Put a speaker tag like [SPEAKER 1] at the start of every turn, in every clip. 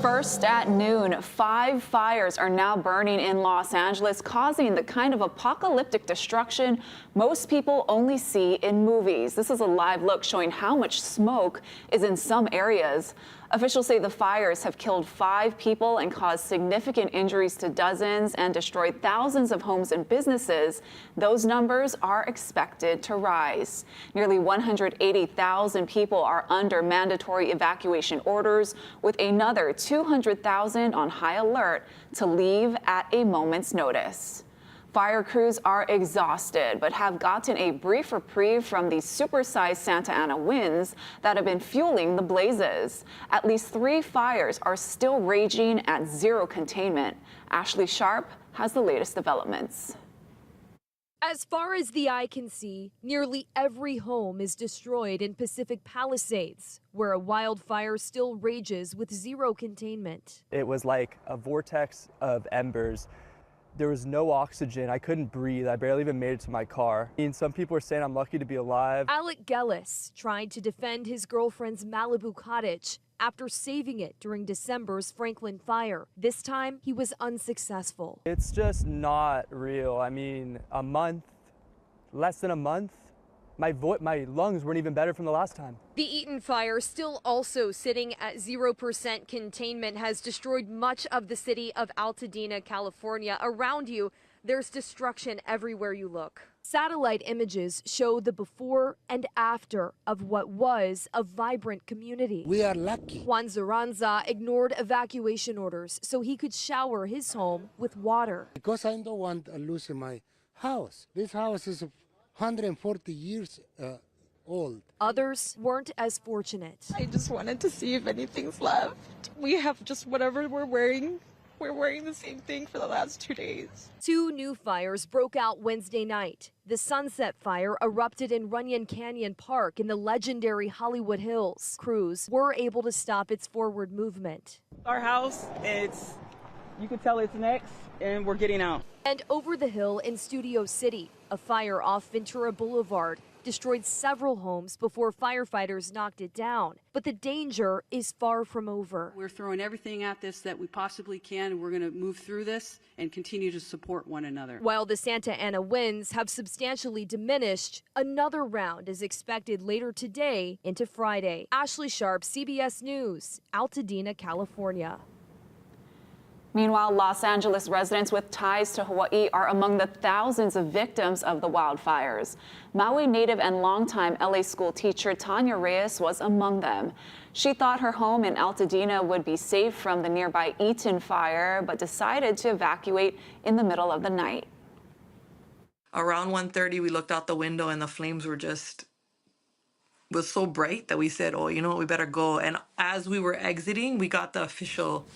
[SPEAKER 1] First at noon, 5 fires are now burning in Los Angeles, causing the kind of apocalyptic destruction most people only see in movies. This is a live look showing how much smoke is in some areas. Officials say the fires have killed 5 people and caused significant injuries to dozens and destroyed thousands of homes and businesses. Those numbers are expected to rise. Nearly 180,000 people are under mandatory evacuation orders, with another 200,000 on high alert to leave at a moment's notice. Fire crews are exhausted, but have gotten a brief reprieve from the supersized Santa Ana winds that have been fueling the blazes. At least 3 fires are still raging at zero containment. Ashley Sharp has the latest developments.
[SPEAKER 2] As far as the eye can see, nearly every home is destroyed in Pacific Palisades, where a wildfire still rages with zero containment.
[SPEAKER 3] It was like a vortex of embers. There was no oxygen. I couldn't breathe. I barely even made it to my car. Some people are saying I'm lucky to be alive.
[SPEAKER 2] Alec Gellis tried to defend his girlfriend's Malibu cottage after saving it during December's Franklin fire. This time, he was unsuccessful.
[SPEAKER 3] It's just not real. I mean, a month, less than a month, my lungs weren't even better from the last time.
[SPEAKER 2] The Eaton fire, still also sitting at 0% containment, has destroyed much of the city of Altadena, California. Around you, there's destruction everywhere you look. Satellite images show the before and after of what was a vibrant community.
[SPEAKER 4] We are lucky.
[SPEAKER 2] Juan Zaranza ignored evacuation orders so he could shower his home with water.
[SPEAKER 4] Because I don't want to lose my house. This house is 140 years old.
[SPEAKER 2] Others weren't as fortunate.
[SPEAKER 5] I just wanted to see if anything's left. We have just whatever we're wearing. We're wearing the same thing for the last 2 days.
[SPEAKER 2] 2 new fires broke out Wednesday night. The Sunset Fire erupted in Runyon Canyon Park in the legendary Hollywood Hills. Crews were able to stop its forward movement.
[SPEAKER 6] Our house, you can tell it's next, and we're getting out.
[SPEAKER 2] And over the hill in Studio City, a fire off Ventura Boulevard destroyed several homes before firefighters knocked it down. But the danger is far from over.
[SPEAKER 7] We're throwing everything at this that we possibly can, and we're going to move through this and continue to support one another.
[SPEAKER 2] While the Santa Ana winds have substantially diminished, another round is expected later today into Friday. Ashley Sharp, CBS News, Altadena, California.
[SPEAKER 1] Meanwhile, Los Angeles residents with ties to Hawaii are among the thousands of victims of the wildfires. Maui native and longtime LA school teacher Tanya Reyes was among them. She thought her home in Altadena would be safe from the nearby Eaton fire, but decided to evacuate in the middle of the night.
[SPEAKER 8] Around 1:30, we looked out the window and the flames was so bright that we said, oh, you know what, we better go. And as we were exiting, we got the official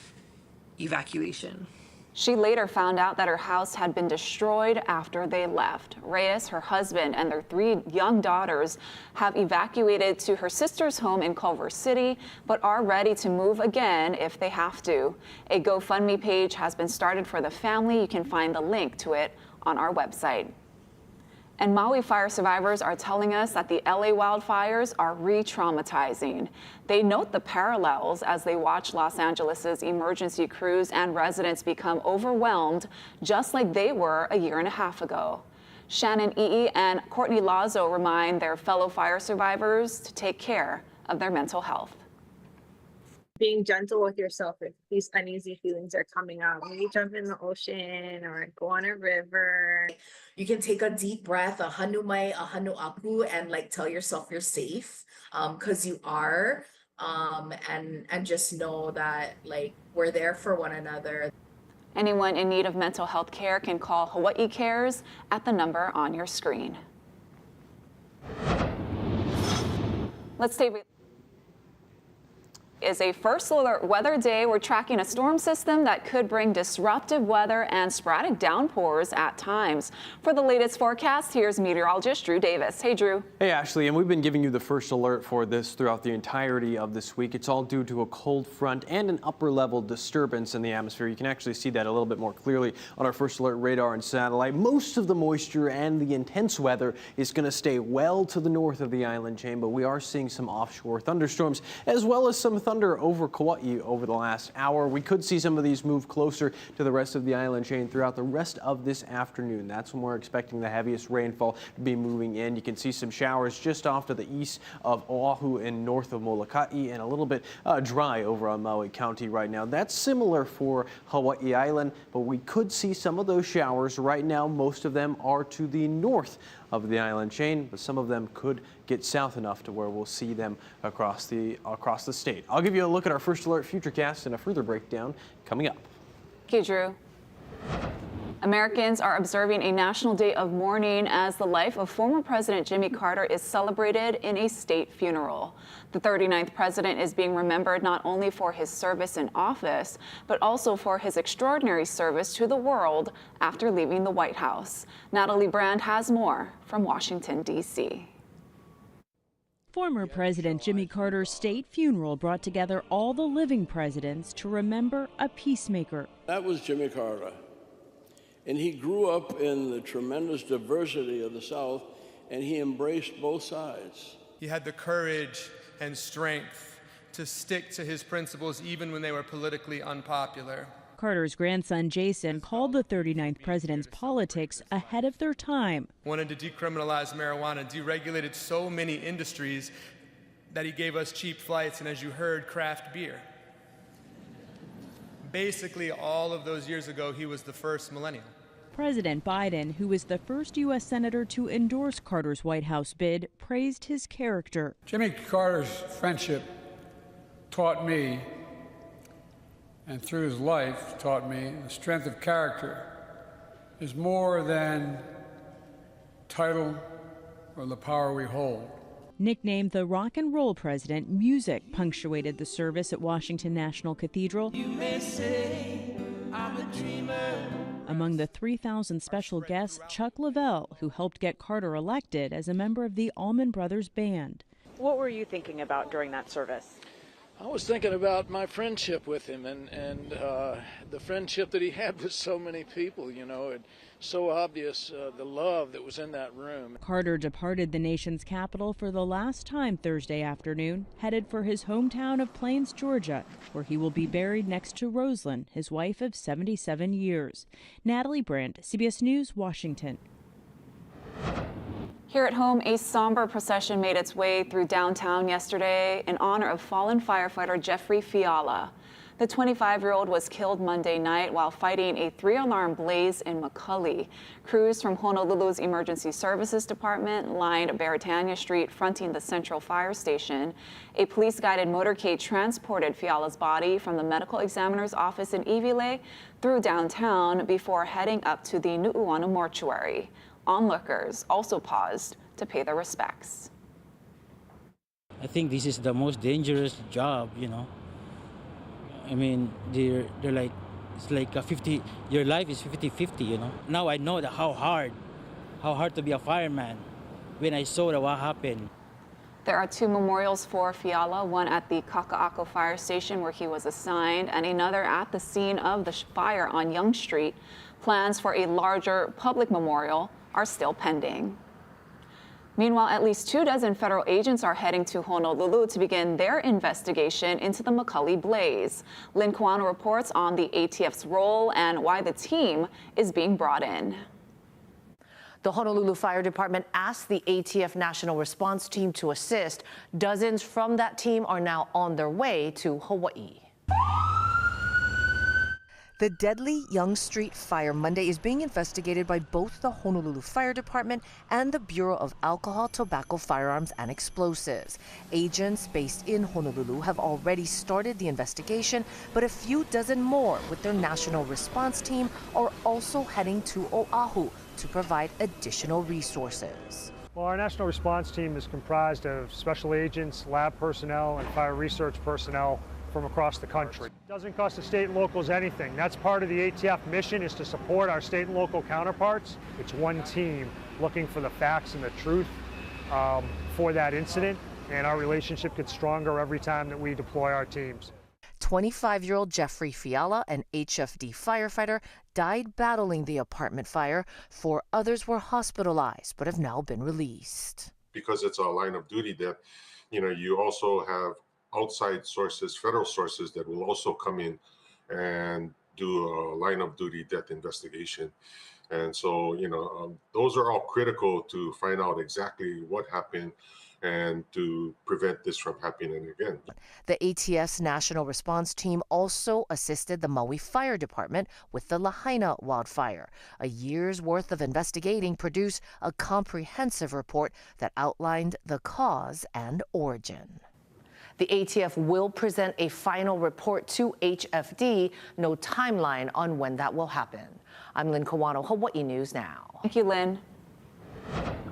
[SPEAKER 8] evacuation.
[SPEAKER 1] She later found out that her house had been destroyed after they left. Reyes, her husband, and their 3 young daughters have evacuated to her sister's home in Culver City, but are ready to move again if they have to. A GoFundMe page has been started for the family. You can find the link to it on our website. And Maui fire survivors are telling us that the LA wildfires are re-traumatizing. They note the parallels as they watch Los Angeles's emergency crews and residents become overwhelmed, just like they were a year and a half ago. Shannon Ii and Courtney Lazo remind their fellow fire survivors to take care of their mental health.
[SPEAKER 9] Being gentle with yourself if these uneasy feelings are coming up. When you jump in the ocean or go on a river,
[SPEAKER 10] you can take a deep breath, a hanu mai, a hanu aku, and like tell yourself you're safe, because you are, and just know that like we're there for one another.
[SPEAKER 1] Anyone in need of mental health care can call Hawaii Cares at the number on your screen. Let's stay with is a first alert weather day. We're tracking a storm system that could bring disruptive weather and sporadic downpours at times. For the latest forecast, here's meteorologist Drew Davis. Hey, Drew.
[SPEAKER 11] Hey, Ashley, and we've been giving you the first alert for this throughout the entirety of this week. It's all due to a cold front and an upper level disturbance in the atmosphere. You can actually see that a little bit more clearly on our first alert radar and satellite. Most of the moisture and the intense weather is going to stay well to the north of the island chain, but we are seeing some offshore thunderstorms as well as some thunder over Kauai over the last hour. We could see some of these move closer to the rest of the island chain throughout the rest of this afternoon. That's when we're expecting the heaviest rainfall to be moving in. You can see some showers just off to the east of Oahu and north of Molokai, and a little bit dry over on Maui County right now. That's similar for Hawaii Island, but we could see some of those showers. Right now, most of them are to the north of the island chain, but some of them could get south enough to where we'll see them across the state. I'll give you a look at our first alert futurecast and a further breakdown coming up.
[SPEAKER 1] Thank you, Drew. Americans are observing a national day of mourning as the life of former President Jimmy Carter is celebrated in a state funeral. The 39th president is being remembered not only for his service in office, but also for his extraordinary service to the world after leaving the White House. Natalie Brand has more from Washington, D.C.
[SPEAKER 12] Former President Jimmy Carter's state funeral brought together all the living presidents to remember a peacemaker.
[SPEAKER 13] That was Jimmy Carter. And he grew up in the tremendous diversity of the South, and he embraced both sides.
[SPEAKER 14] He had the courage and strength to stick to his principles even when they were politically unpopular.
[SPEAKER 12] Carter's grandson Jason called the 39th president's politics ahead of their time.
[SPEAKER 14] Wanted to decriminalize marijuana, deregulated so many industries that he gave us cheap flights and, as you heard, craft beer. Basically, all of those years ago, he was the first millennial.
[SPEAKER 12] President Biden, who was the first U.S. senator to endorse Carter's White House bid, praised his character.
[SPEAKER 15] Jimmy Carter's friendship taught me, and through his life taught me, the strength of character is more than title or the power we hold.
[SPEAKER 12] Nicknamed the rock and roll president, music punctuated the service at Washington National Cathedral.
[SPEAKER 16] You may say I'm a dreamer.
[SPEAKER 12] Among the 3,000 special guests, Chuck Leavell, who helped get Carter elected as a member of the Allman Brothers Band.
[SPEAKER 17] What were you thinking about during that service?
[SPEAKER 18] I was thinking about my friendship with him and the friendship that he had with so many people, you know, and so obvious the love that was in that room.
[SPEAKER 12] Carter departed the nation's capital for the last time Thursday afternoon, headed for his hometown of Plains, Georgia, where he will be buried next to Rosalynn, his wife of 77 years. Natalie Brandt, CBS News, Washington.
[SPEAKER 1] Here at home, a somber procession made its way through downtown yesterday in honor of fallen firefighter Jeffrey Fiala. The 25-year-old was killed Monday night while fighting a 3-alarm blaze in McCully. Crews from Honolulu's Emergency Services Department lined Beretania Street fronting the Central Fire Station. A police-guided motorcade transported Fiala's body from the medical examiner's office in Iwilei through downtown before heading up to the Nu'uanu mortuary. Onlookers also paused to pay their respects.
[SPEAKER 19] I think this is the most dangerous job, you know. I mean, they're like, it's like a 50, your life is 50-50, you know. Now I know that how hard to be a fireman when I saw that what happened.
[SPEAKER 1] There are 2 memorials for Fiala, one at the Kaka'ako Fire Station where he was assigned, and another at the scene of the fire on Yonge Street. Plans for a larger public memorial are still pending. Meanwhile, at least 24 federal agents are heading to Honolulu to begin their investigation into the McCully blaze. Lynn Kawano reports on the ATF's role and why the team is being brought in.
[SPEAKER 20] The Honolulu Fire Department asked the ATF National Response Team to assist. Dozens from that team are now on their way to Hawaii.
[SPEAKER 21] The deadly Yonge Street fire Monday is being investigated by both the Honolulu Fire Department and the Bureau of Alcohol, Tobacco, Firearms, and Explosives. Agents based in Honolulu have already started the investigation, but a few dozen more with their national response team are also heading to Oahu to provide additional resources.
[SPEAKER 22] Well, our national response team is comprised of special agents, lab personnel, and fire research personnel
[SPEAKER 3] from across the country. It doesn't cost the state and locals anything. That's part of the ATF mission, is to support our state and local counterparts. It's one team looking for the facts and the truth for that incident, and our relationship gets stronger every time that we deploy our teams.
[SPEAKER 21] 25-year-old Jeffrey Fiala, an HFD firefighter, died battling the apartment fire. 4 others were hospitalized but have now been released.
[SPEAKER 22] Because it's a line of duty that, you also have outside sources, federal sources that will also come in and do a line of duty death investigation. And so, those are all critical to find out exactly what happened and to prevent this from happening again.
[SPEAKER 21] The ATF's National Response Team also assisted the Maui Fire Department with the Lahaina wildfire. A year's worth of investigating produced a comprehensive report that outlined the cause and origin.
[SPEAKER 20] The ATF will present a final report to HFD. No timeline on when that will happen. I'm Lynn Kawano, Hawaii News Now.
[SPEAKER 1] Thank you, Lynn.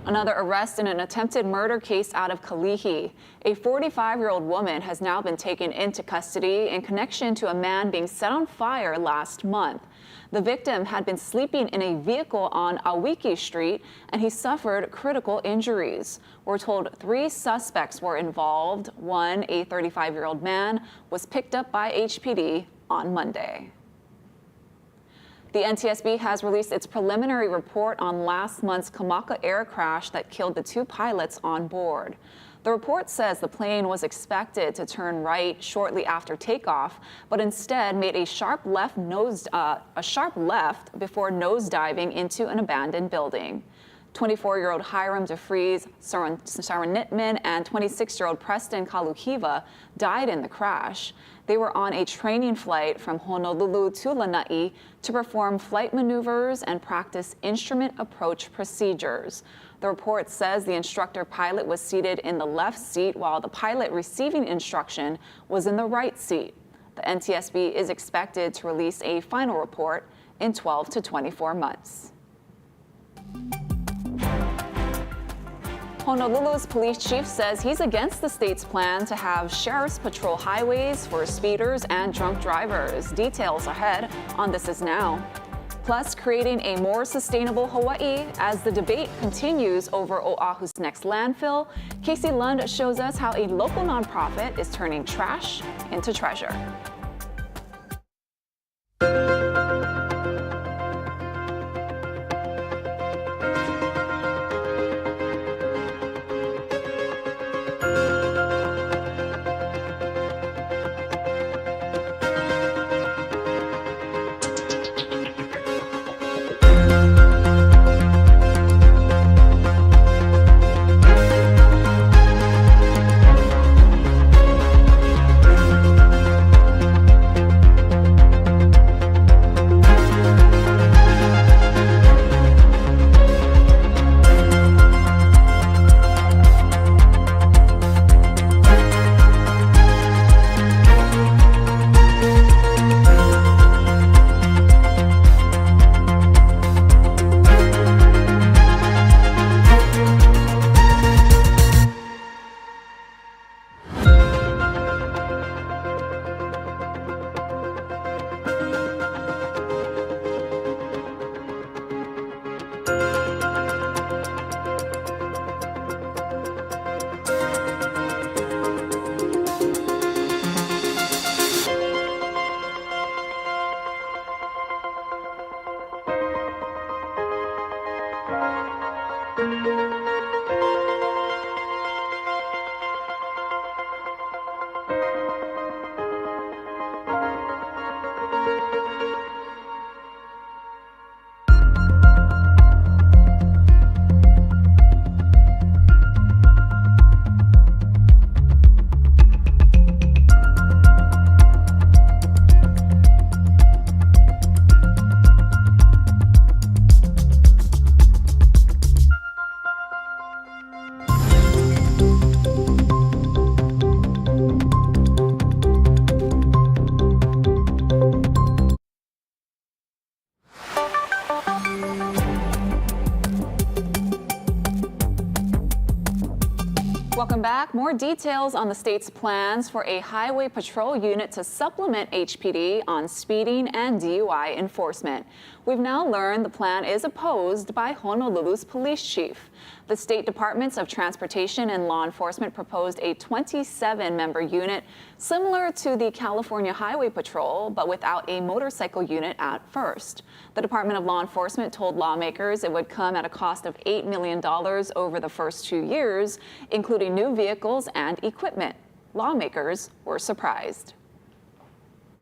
[SPEAKER 1] Another arrest in an attempted murder case out of Kalihi. A 45-year-old woman has now been taken into custody in connection to a man being set on fire last month. The victim had been sleeping in a vehicle on Awiki Street, and he suffered critical injuries. We're told 3 suspects were involved. One, a 35-year-old man, was picked up by HPD on Monday. The NTSB has released its preliminary report on last month's Kamaka air crash that killed the 2 pilots on board. The report says the plane was expected to turn right shortly after takeoff, but instead made a sharp left before nosediving into an abandoned building. 24-year-old Hiram DeFries Saranitman and 26-year-old Preston Kalukiva died in the crash. They were on a training flight from Honolulu to Lanai to perform flight maneuvers and practice instrument approach procedures. The report says the instructor pilot was seated in the left seat while the pilot receiving instruction was in the right seat. The NTSB is expected to release a final report in 12 to 24 months. Honolulu's police chief says he's against the state's plan to have sheriffs patrol highways for speeders and drunk drivers. Details ahead on This Is Now. Plus, creating a more sustainable Hawaii as the debate continues over Oahu's next landfill. Casey Lund shows us how a local nonprofit is turning trash into treasure. more details on the state's plans for a highway patrol unit to supplement HPD on speeding and DUI enforcement. We've now learned the plan is opposed by Honolulu's police chief. The State Departments of Transportation and Law Enforcement proposed a 27-member unit similar to the California Highway Patrol, but without a motorcycle unit at first. The Department of Law Enforcement told lawmakers it would come at a cost of $8 million over the first 2 years, including new vehicles and equipment. Lawmakers were surprised.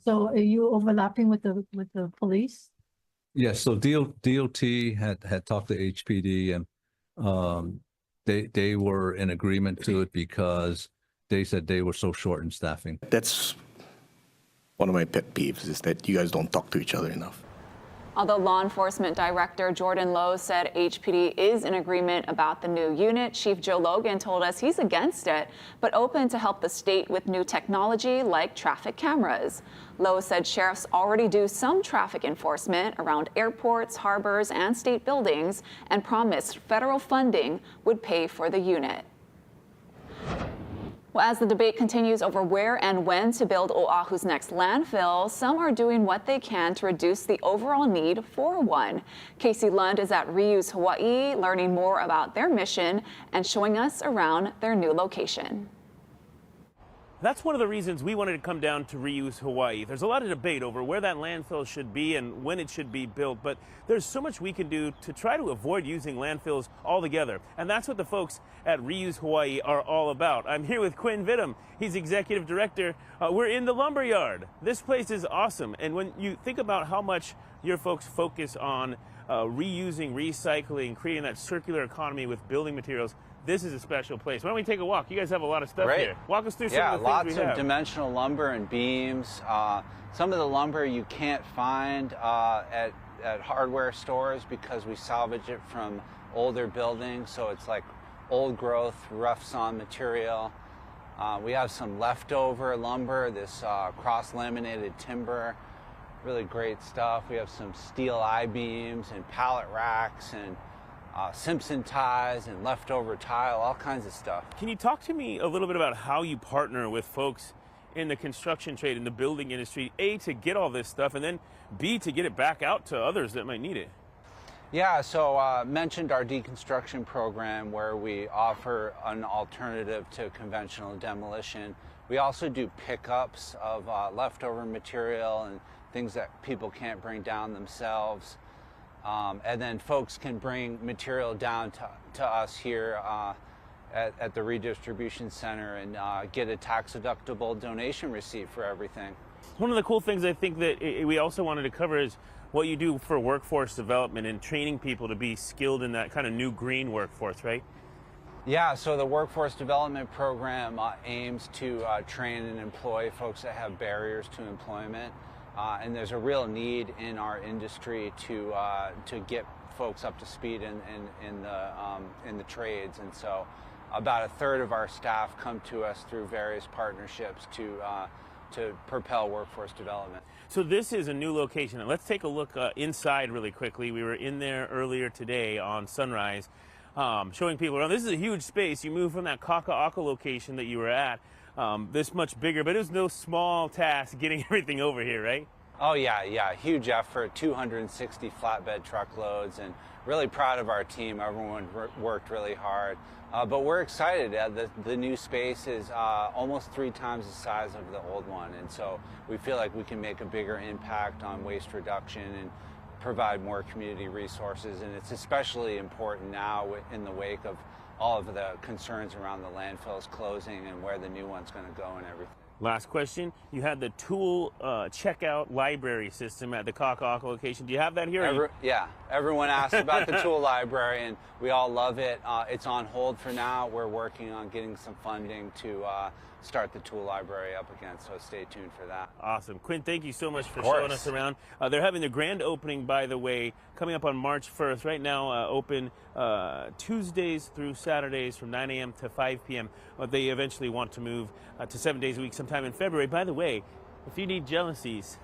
[SPEAKER 4] So are you overlapping with the police?
[SPEAKER 5] Yes, so DOT had talked to HPD, and they were in agreement to it because they said they were so short in staffing.
[SPEAKER 23] That's one of my pet peeves, is that you guys don't talk to each other enough.
[SPEAKER 1] Although Law Enforcement Director Jordan Lowe said HPD is in agreement about the new unit, Chief Joe Logan told us he's against it, but open to help the state with new technology like traffic cameras. Lowe said sheriffs already do some traffic enforcement around airports, harbors, and state buildings, and promised federal funding would pay for the unit. Well, as the debate continues over where and when to build Oahu's next landfill, some are doing what they can to reduce the overall need for one. Casey Lund is at Reuse Hawaii, learning more about their mission and showing us around their new location.
[SPEAKER 24] That's one of the reasons we wanted to come down to Reuse Hawaii. There's a lot of debate over where that landfill should be and when it should be built, but there's so much we can do to try to avoid using landfills altogether. And that's what the folks at Reuse Hawaii are all about. I'm here with Quinn Vittum. He's executive director. We're in the lumber yard. This place is awesome. And when you think about how much your folks focus on reusing, recycling, creating that circular economy with building materials, this is a special place. Why don't we take a walk? You guys have a lot of stuff here. Walk us through some of the things we have.
[SPEAKER 25] Yeah, lots of dimensional lumber and beams. Some of the lumber you can't find at hardware stores because we salvage it from older buildings, so it's like old growth, rough sawn material. We have some leftover lumber, this cross-laminated timber, really great stuff. We have some steel I-beams and pallet racks and Simpson ties and leftover tile, all kinds of stuff.
[SPEAKER 24] Can you talk to me a little bit about how you partner with folks in the construction trade, in the building industry, A, to get all this stuff, and then B, to get it back out to others that might need it?
[SPEAKER 25] Yeah, so mentioned our deconstruction program where we offer an alternative to conventional demolition. We also do pickups of leftover material and things that people can't bring down themselves. And then folks can bring material down to us here at the redistribution center and get a tax-deductible donation receipt for everything.
[SPEAKER 24] One of the cool things I think that we also wanted to cover is what you do for workforce development and training people to be skilled in that kind of new green workforce, right?
[SPEAKER 25] Yeah, so the workforce development program aims to train and employ folks that have barriers to employment. And there's a real need in our industry to get folks up to speed in the trades, and so about a third of our staff come to us through various partnerships to propel workforce development.
[SPEAKER 24] So this is a new location, and let's take a look inside really quickly. We were in there earlier today on Sunrise, showing people around. This is a huge space. You moved from that Kaka'aka location that you were at. This much bigger, but it was no small task getting everything over here, right?
[SPEAKER 25] Oh yeah, huge effort, 260 flatbed truckloads, and really proud of our team. Everyone worked really hard, but we're excited. The new space is almost 3 times the size of the old one, and so we feel like we can make a bigger impact on waste reduction and provide more community resources, and it's especially important now in the wake of all of the concerns around the landfills closing and where the new one's going to go and everything.
[SPEAKER 24] Last question. You had the tool checkout library system at the Kaka'aka location. Do you have that here?
[SPEAKER 25] Yeah, everyone asked about the tool library, and we all love it. It's on hold for now. We're working on getting some funding to start the tool library up again, so stay tuned for that.
[SPEAKER 24] Awesome. Quinn, thank you so much for showing us around. They're having the grand opening, by the way, coming up on March 1st. Right now, open Tuesdays through Saturdays from 9 a.m. to 5 p.m. They eventually want to move to 7 days a week sometime in February. By the way, if you need jealousies,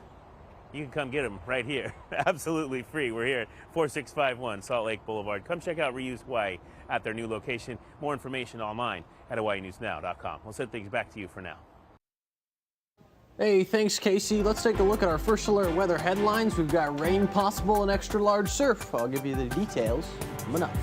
[SPEAKER 24] you can come get them right here. Absolutely free. We're here at 4651 Salt Lake Boulevard. Come check out Reuse Hawaii at their new location. More information online at HawaiiNewsNow.com. We'll send things back to you for now.
[SPEAKER 11] Hey, thanks, Casey. Let's take a look at our first alert weather headlines. We've got rain possible and extra large surf. I'll give you the details coming up.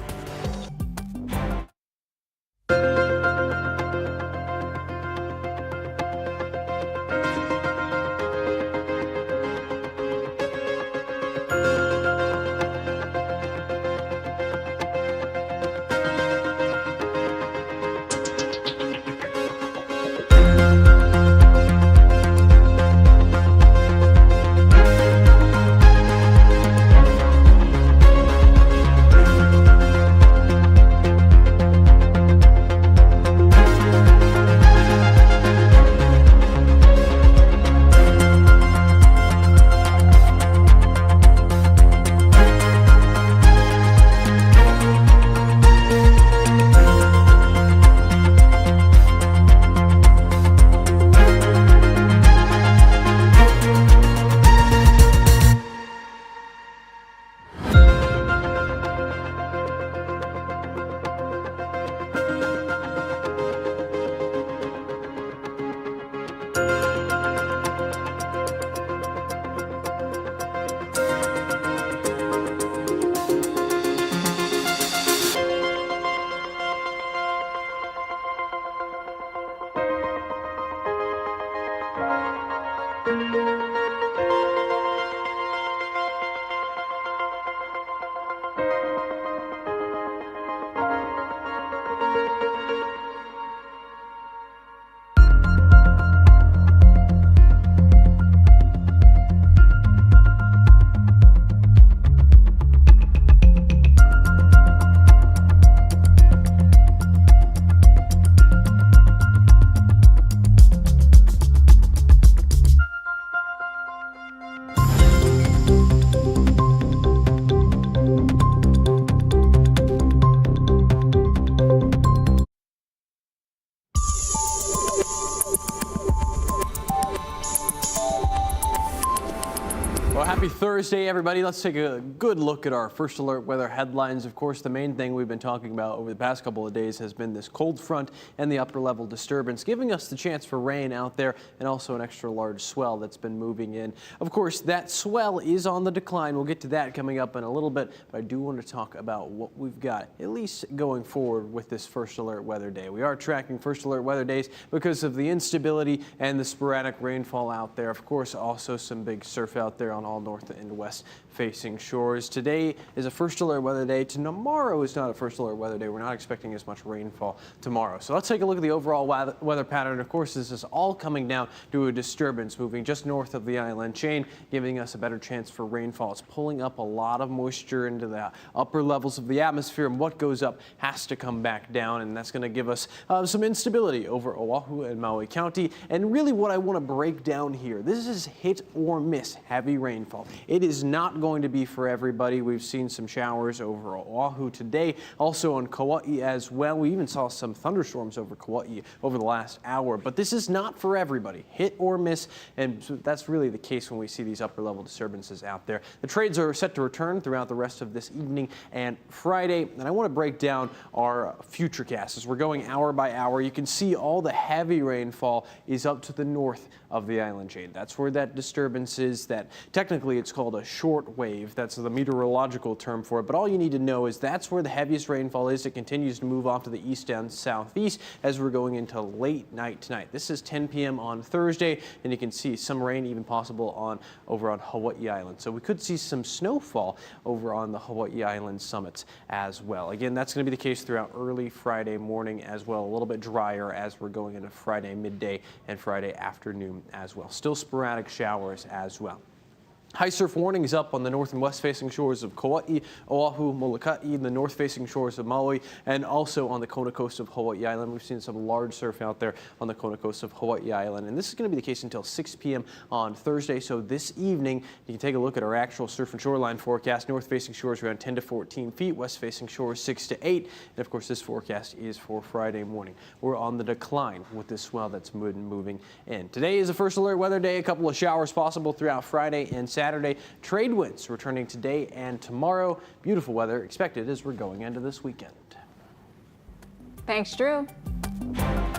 [SPEAKER 11] Well, happy Thursday, everybody. Let's take a good look at our first alert weather headlines. Of course, the main thing we've been talking about over the past couple of days has been this cold front and the upper level disturbance, giving us the chance for rain out there and also an extra large swell that's been moving in. Of course, that swell is on the decline. We'll get to that coming up in a little bit, but I do want to talk about what we've got, at least going forward with this first alert weather day. We are tracking first alert weather days because of the instability and the sporadic rainfall out there. Of course, also some big surf out there on all north and west facing shores. Today is a first alert weather day. Tomorrow is not a first alert weather day. We're not expecting as much rainfall tomorrow. So let's take a look at the overall weather pattern. Of course, this is all coming down to a disturbance moving just north of the island chain, giving us a better chance for rainfall. It's pulling up a lot of moisture into the upper levels of the atmosphere, and what goes up has to come back down, and that's going to give us some instability over Oahu and Maui County. And really what I want to break down here, this is hit or miss heavy rainfall. It is not going to be for everybody. We've seen some showers over Oahu today, also on Kauai as well. We even saw some thunderstorms over Kauai over the last hour, but this is not for everybody. Hit or miss, and so that's really the case when we see these upper level disturbances out there. The trades are set to return throughout the rest of this evening and Friday, and I want to break down our futurecast as we're going hour by hour. You can see all the heavy rainfall is up to the north of the island chain. That's where that disturbance is. That technically it's called a short wave. That's the meteorological term for it, but all you need to know is that's where the heaviest rainfall is. It continues to move off to the east and southeast as we're going into late night tonight. This is 10 p.m. on Thursday, and you can see some rain even possible over on Hawaii Island. So we could see some snowfall over on the Hawaii Island summits as well. Again, that's going to be the case throughout early Friday morning as well. A little bit drier as we're going into Friday midday and Friday afternoon as well. Still sporadic showers as well. High surf warning is up on the north and west facing shores of Kauai, Oahu, Molokai, the north facing shores of Maui, and also on the Kona coast of Hawaii Island. We've seen some large surf out there on the Kona coast of Hawaii Island, and this is going to be the case until 6 p.m. on Thursday. So this evening, you can take a look at our actual surf and shoreline forecast. North facing shores around 10 to 14 feet, west facing shores 6 to 8, and of course this forecast is for Friday morning. We're on the decline with this swell that's moving in. Today is a first alert weather day. A couple of showers possible throughout Friday and Saturday. Trade winds returning today and tomorrow. Beautiful weather expected as we're going into this weekend.
[SPEAKER 1] Thanks, Drew.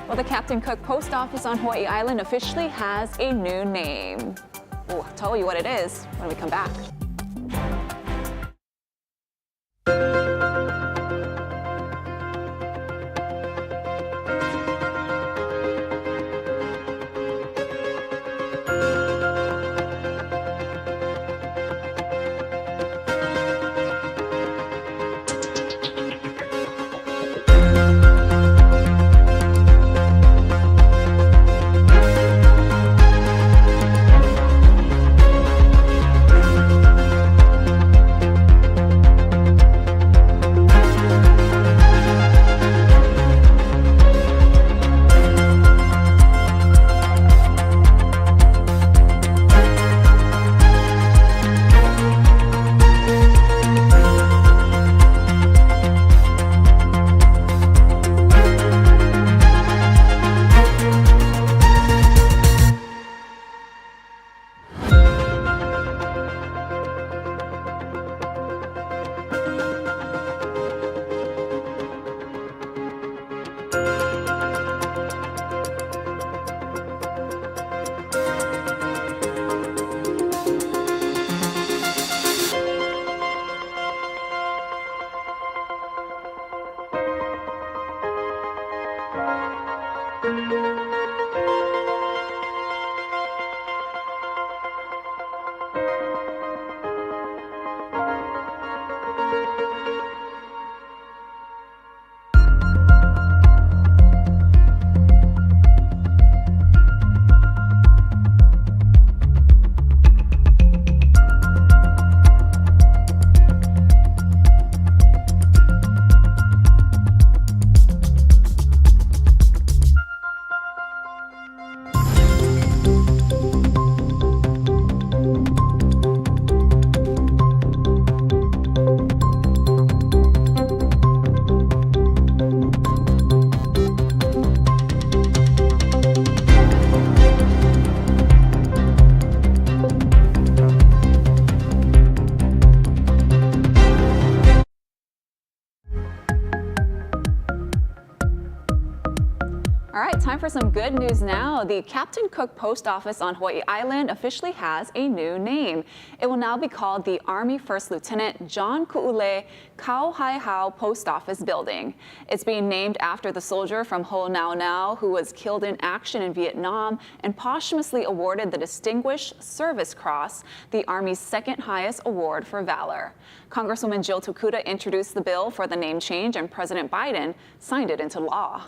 [SPEAKER 1] Well, the Captain Cook Post Office on Hawaii Island officially has a new name. We'll tell you what it is when we come back. All right, time for some good news now. The Captain Cook Post Office on Hawaii Island officially has a new name. It will now be called the Army First Lieutenant John Ku'ule Kauhaihau Post Office Building. It's being named after the soldier from Ho'onaunau who was killed in action in Vietnam and posthumously awarded the Distinguished Service Cross, the Army's second highest award for valor. Congresswoman Jill Tokuda introduced the bill for the name change, and President Biden signed it into law.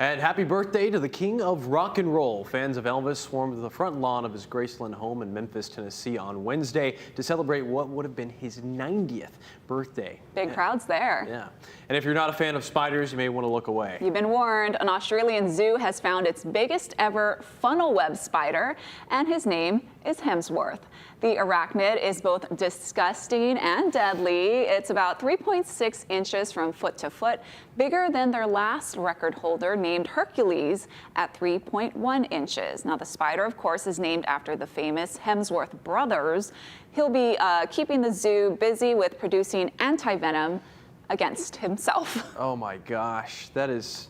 [SPEAKER 11] And happy birthday to the king of rock and roll. Fans of Elvis swarmed to the front lawn of his Graceland home in Memphis, Tennessee on Wednesday to celebrate what would have been his 90th birthday.
[SPEAKER 1] Big crowds there.
[SPEAKER 11] Yeah. And if you're not a fan of spiders, you may want to look away.
[SPEAKER 1] You've been warned. An Australian zoo has found its biggest ever funnel web spider, and his name is Hemsworth. The arachnid is both disgusting and deadly. It's about 3.6 inches from foot to foot, bigger than their last record holder named Hercules at 3.1 inches. Now, the spider, of course, is named after the famous Hemsworth brothers. He'll be keeping the zoo busy with producing anti-venom against himself.
[SPEAKER 11] Oh my gosh, that's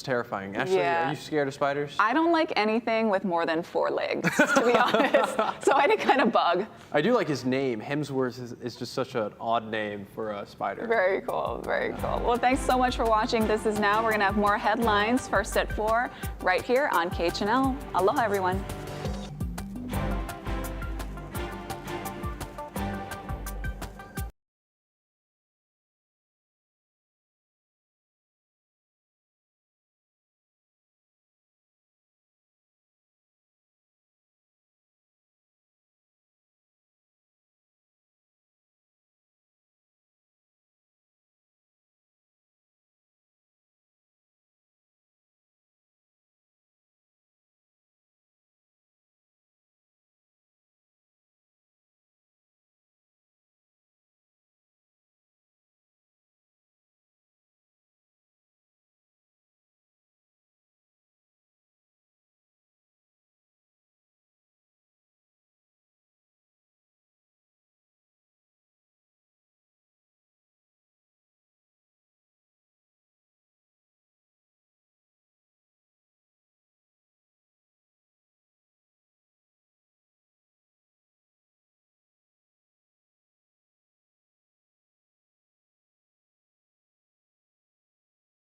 [SPEAKER 11] terrifying. Ashley,
[SPEAKER 1] Yeah.
[SPEAKER 11] Are you scared of spiders?
[SPEAKER 1] I don't like anything with more than 4 legs, to be honest. So any kind of bug.
[SPEAKER 11] I do like his name. Hemsworth is just such an odd name for a spider.
[SPEAKER 1] Very cool, very cool. Well, thanks so much for watching This Is Now. We're gonna have more headlines first at 4 right here on KHNL. Aloha, everyone.